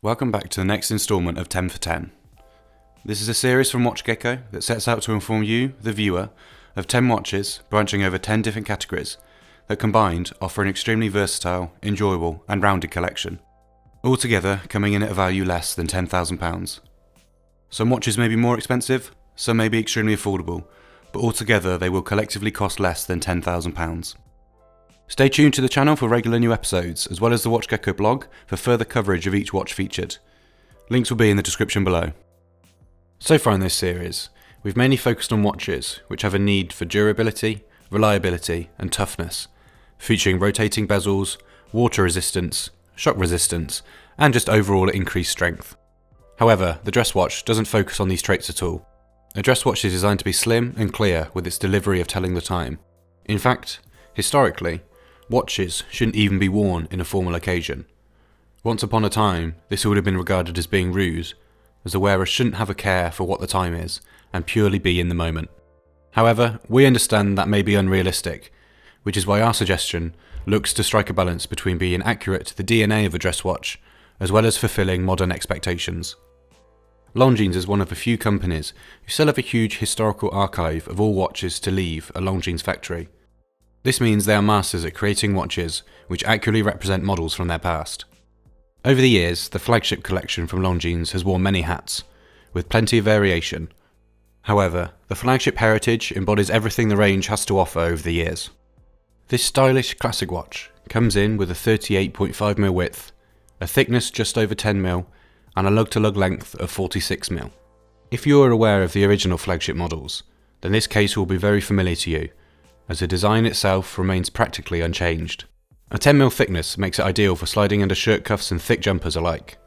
Welcome back to the next instalment of 10 for 10. This is a series from WatchGecko that sets out to inform you, the viewer, of 10 watches branching over 10 different categories that combined offer an extremely versatile, enjoyable and rounded collection, altogether coming in at a value less than £10,000. Some watches may be more expensive, some may be extremely affordable, but altogether they will collectively cost less than £10,000. Stay tuned to the channel for regular new episodes, as well as the WatchGecko blog for further coverage of each watch featured. Links will be in the description below. So far in this series, we've mainly focused on watches which have a need for durability, reliability and toughness, featuring rotating bezels, water resistance, shock resistance, and just overall increased strength. However, the dress watch doesn't focus on these traits at all. A dress watch is designed to be slim and clear with its delivery of telling the time. In fact, historically, watches shouldn't even be worn in a formal occasion. Once upon a time, this would have been regarded as being rude, as the wearer shouldn't have a care for what the time is and purely be in the moment. However, we understand that may be unrealistic, which is why our suggestion looks to strike a balance between being accurate to the DNA of a dress watch, as well as fulfilling modern expectations. Longines is one of a few companies who still have a huge historical archive of all watches to leave a Longines factory. This means they are masters at creating watches which accurately represent models from their past. Over the years, the flagship collection from Longines has worn many hats, with plenty of variation. However, the flagship heritage embodies everything the range has to offer over the years. This stylish classic watch comes in with a 38.5mm width, a thickness just over 10mm, and a lug-to-lug length of 46mm. If you are aware of the original flagship models, then this case will be very familiar to you, as the design itself remains practically unchanged. A 10mm thickness makes it ideal for sliding under shirt cuffs and thick jumpers alike.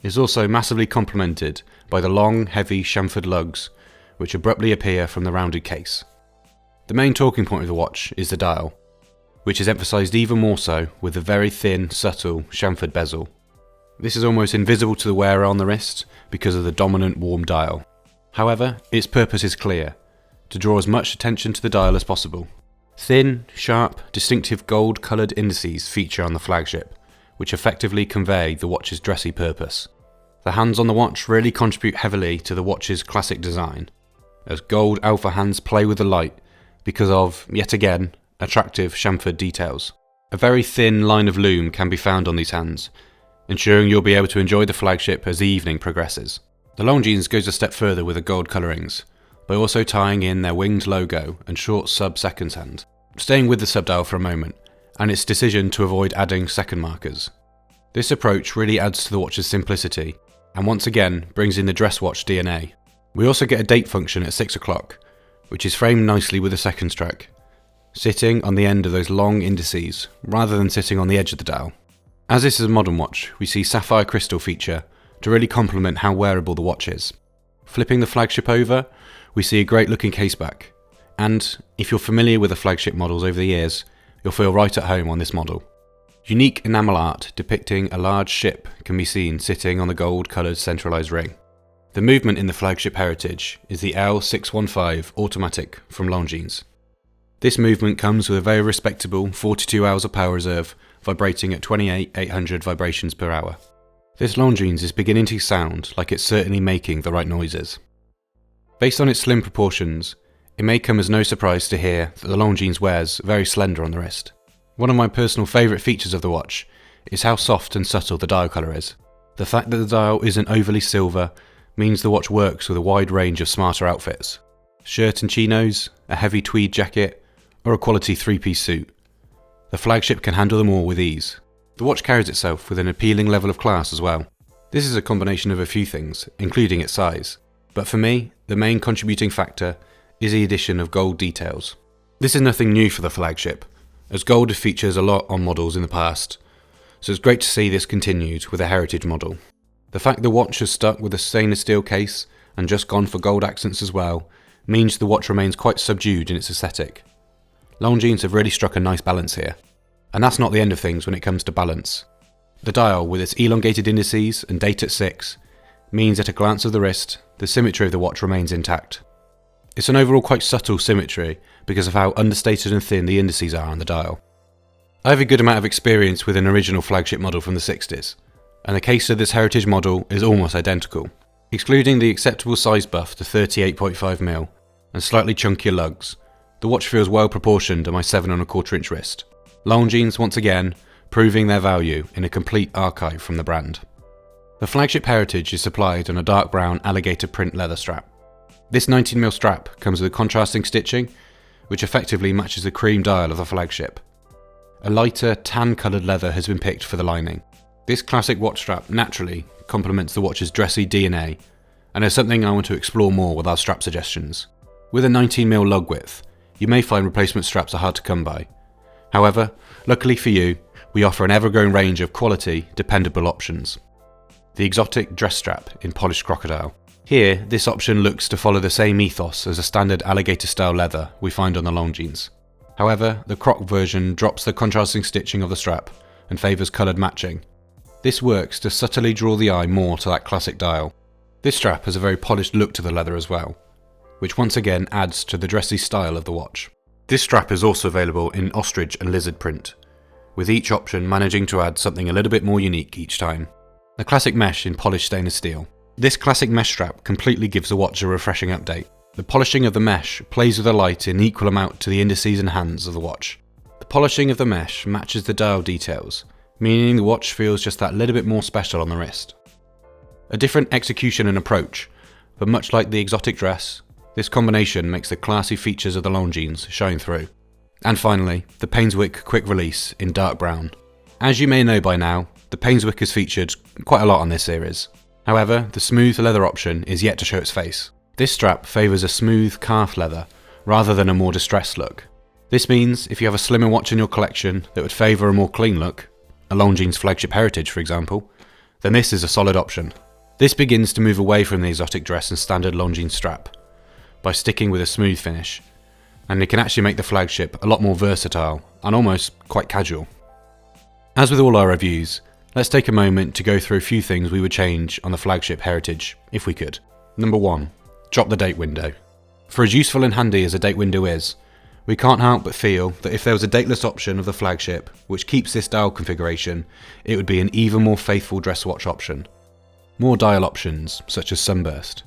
It is also massively complemented by the long, heavy chamfered lugs, which abruptly appear from the rounded case. The main talking point of the watch is the dial, which is emphasised even more so with the very thin, subtle chamfered bezel. This is almost invisible to the wearer on the wrist because of the dominant warm dial. However, its purpose is clear: to draw as much attention to the dial as possible. Thin, sharp, distinctive gold-coloured indices feature on the flagship, which effectively convey the watch's dressy purpose. The hands on the watch really contribute heavily to the watch's classic design, as gold alpha hands play with the light because of, yet again, attractive chamfered details. A very thin line of lume can be found on these hands, ensuring you'll be able to enjoy the flagship as the evening progresses. The Longines goes a step further with the gold colourings, by also tying in their winged logo and short sub-seconds hand. Staying with the subdial for a moment, and its decision to avoid adding second markers. This approach really adds to the watch's simplicity, and once again brings in the dress watch DNA. We also get a date function at 6 o'clock, which is framed nicely with a seconds track, sitting on the end of those long indices, rather than sitting on the edge of the dial. As this is a modern watch, we see sapphire crystal feature to really complement how wearable the watch is. Flipping the flagship over, we see a great looking caseback, and if you're familiar with the flagship models over the years, you'll feel right at home on this model. Unique enamel art depicting a large ship can be seen sitting on the gold coloured centralised ring. The movement in the flagship heritage is the L615 automatic from Longines. This movement comes with a very respectable 42 hours of power reserve, vibrating at 28,800 vibrations per hour. This Longines is beginning to sound like it's certainly making the right noises. Based on its slim proportions, it may come as no surprise to hear that the Longines wears very slender on the wrist. One of my personal favourite features of the watch is how soft and subtle the dial colour is. The fact that the dial isn't overly silver means the watch works with a wide range of smarter outfits. Shirt and chinos, a heavy tweed jacket, or a quality three-piece suit. The flagship can handle them all with ease. The watch carries itself with an appealing level of class as well. This is a combination of a few things, including its size. But for me, the main contributing factor is the addition of gold details. This is nothing new for the flagship, as gold features a lot on models in the past, so it's great to see this continued with a heritage model. The fact the watch has stuck with a stainless steel case and just gone for gold accents as well means the watch remains quite subdued in its aesthetic. Longines have really struck a nice balance here. And that's not the end of things when it comes to balance. The dial, with its elongated indices and date at 6, means at a glance of the wrist, the symmetry of the watch remains intact. It's an overall quite subtle symmetry because of how understated and thin the indices are on the dial. I have a good amount of experience with an original flagship model from the 60s, and the case of this heritage model is almost identical. Excluding the acceptable size buff to 38.5mm and slightly chunkier lugs, the watch feels well proportioned on my 7¼ inch wrist. Longines once again proving their value in a complete archive from the brand. The flagship heritage is supplied on a dark brown alligator print leather strap. This 19mm strap comes with contrasting stitching, which effectively matches the cream dial of the flagship. A lighter tan coloured leather has been picked for the lining. This classic watch strap naturally complements the watch's dressy DNA, and is something I want to explore more with our strap suggestions. With a 19mm lug width, you may find replacement straps are hard to come by. However, luckily for you, we offer an ever-growing range of quality, dependable options. The exotic dress strap in polished crocodile. Here, this option looks to follow the same ethos as a standard alligator-style leather we find on the Longines. However, the croc version drops the contrasting stitching of the strap and favours coloured matching. This works to subtly draw the eye more to that classic dial. This strap has a very polished look to the leather as well, which once again adds to the dressy style of the watch. This strap is also available in ostrich and lizard print, with each option managing to add something a little bit more unique each time. The classic mesh in polished stainless steel. This classic mesh strap completely gives the watch a refreshing update. The polishing of the mesh plays with the light in equal amount to the indices and hands of the watch. The polishing of the mesh matches the dial details, meaning the watch feels just that little bit more special on the wrist. A different execution and approach, but much like the exotic dress, this combination makes the classy features of the Longines shine through. And finally, the Painswick quick release in dark brown. As you may know by now, the Painswick is featured quite a lot on this series. However, the smooth leather option is yet to show its face. This strap favours a smooth calf leather rather than a more distressed look. This means if you have a slimmer watch in your collection that would favour a more clean look, a Longines Flagship Heritage for example, then this is a solid option. This begins to move away from the exotic dress and standard Longines strap by sticking with a smooth finish, and it can actually make the flagship a lot more versatile and almost quite casual. As with all our reviews, let's take a moment to go through a few things we would change on the Flagship Heritage, if we could. Number 1. Drop the date window. For as useful and handy as a date window is, we can't help but feel that if there was a dateless option of the flagship, which keeps this dial configuration, it would be an even more faithful dress watch option. More dial options, such as sunburst.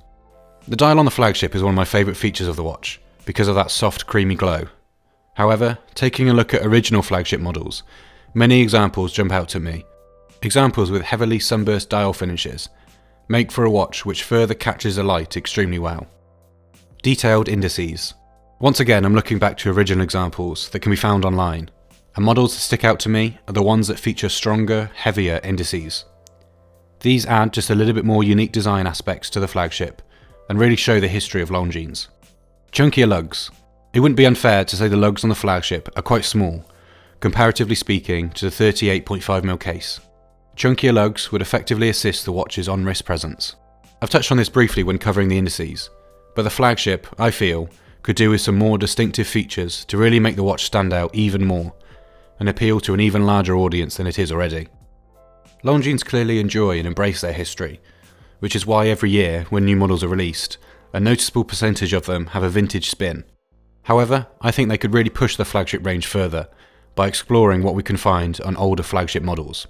The dial on the flagship is one of my favourite features of the watch, because of that soft creamy glow. However, taking a look at original flagship models, many examples jump out at me. Examples with heavily sunburst dial finishes make for a watch which further catches the light extremely well. Detailed indices. Once again, I'm looking back to original examples that can be found online, and models that stick out to me are the ones that feature stronger, heavier indices. These add just a little bit more unique design aspects to the flagship and really show the history of Longines. Chunkier lugs. It wouldn't be unfair to say the lugs on the flagship are quite small, comparatively speaking to the 38.5mm case. Chunkier lugs would effectively assist the watch's on-wrist presence. I've touched on this briefly when covering the indices, but the flagship, I feel, could do with some more distinctive features to really make the watch stand out even more and appeal to an even larger audience than it is already. Longines clearly enjoy and embrace their history, which is why every year when new models are released, a noticeable percentage of them have a vintage spin. However, I think they could really push the flagship range further by exploring what we can find on older flagship models.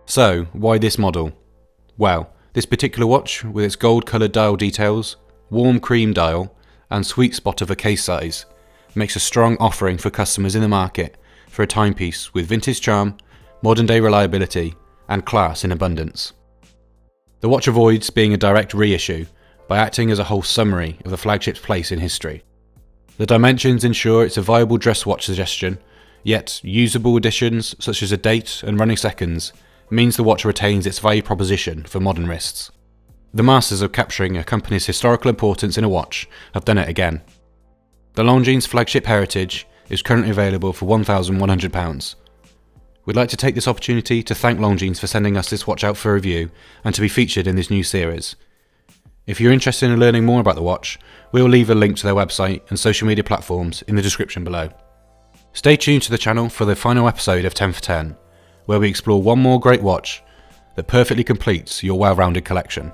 So, why this model? Well, this particular watch, with its gold coloured dial details, warm cream dial, and sweet spot of a case size, makes a strong offering for customers in the market for a timepiece with vintage charm, modern day reliability, and class in abundance. The watch avoids being a direct reissue by acting as a whole summary of the flagship's place in history. The dimensions ensure it's a viable dress watch suggestion, yet usable additions such as a date and running seconds means the watch retains its value proposition for modern wrists. The masters of capturing a company's historical importance in a watch have done it again. The Longines Flagship Heritage is currently available for £1,100. We'd like to take this opportunity to thank Longines for sending us this watch out for review and to be featured in this new series. If you're interested in learning more about the watch, we'll leave a link to their website and social media platforms in the description below. Stay tuned to the channel for the final episode of 10 for 10, where we explore one more great watch that perfectly completes your well-rounded collection.